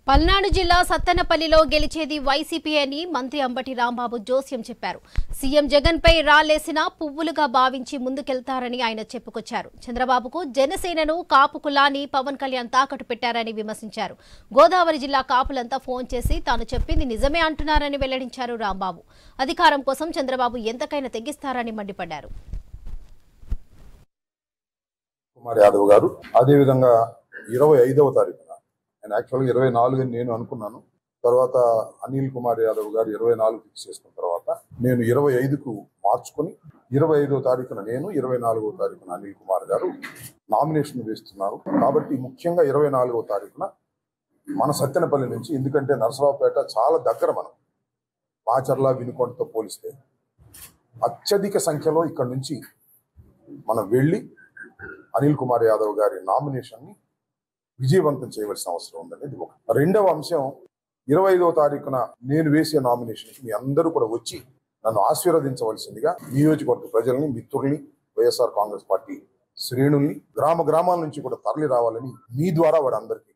పల్నాడు జిల్లా సత్తెనపల్లిలో గెలిచేది వైసీపీ అని మంత్రి అంబటి రాంబాబు జోస్యం చెప్పారు. సీఎం జగన్ పై రాలేసిన పువ్వులుగా భావించి ముందుకెళ్తారని ఆయన చెప్పుకొచ్చారు. చంద్రబాబుకు జనసేనను కాపు కులాన్ని పవన్ కళ్యాణ్ తాకట్టు పెట్టారని విమర్శించారు. గోదావరి జిల్లా కాపులంతా ఫోన్ చేసి తాను చెప్పింది నిజమే అంటున్నారని వెల్లడించారు రాంబాబు. అధికారం కోసం చంద్రబాబు ఎంతకైనా తెగిస్తారని మండిపడ్డారు. కుమార్ యాదవ్ గారు అదే విధంగా 25వ తారీఖున నేను యాక్చువల్గా 24 నేను అనుకున్నాను. తర్వాత అనిల్ కుమార్ యాదవ్ గారు 24 ఫిక్స్ చేసుకున్న తర్వాత నేను 25కు మార్చుకొని 25వ తారీఖున నేను 24వ తారీఖున అనిల్ కుమార్ గారు నామినేషన్ వేస్తున్నారు. కాబట్టి ముఖ్యంగా 24వ తారీఖున మన సత్తెనపల్లి నుంచి, ఎందుకంటే నరసరావుపేట చాలా దగ్గర, మనం మాచర్ల వినుకొండతో పోలిస్తే అత్యధిక సంఖ్యలో ఇక్కడ నుంచి మనం వెళ్ళి అనిల్ కుమార్ యాదవ్ గారి నామినేషన్ని విజయవంతం చేయవలసిన అవసరం ఉందనేది ఒక. రెండవ అంశం, 25వ తారీఖున నేను వేసే నామినేషన్కి మీ అందరూ కూడా వచ్చి నన్ను ఆశీర్వదించవలసిందిగా నియోజకవర్గ ప్రజల్ని, మిత్రుల్ని, వైఎస్ఆర్ కాంగ్రెస్ పార్టీ శ్రేణుల్ని గ్రామాల నుంచి కూడా తరలి రావాలని మీ ద్వారా వారందరికీ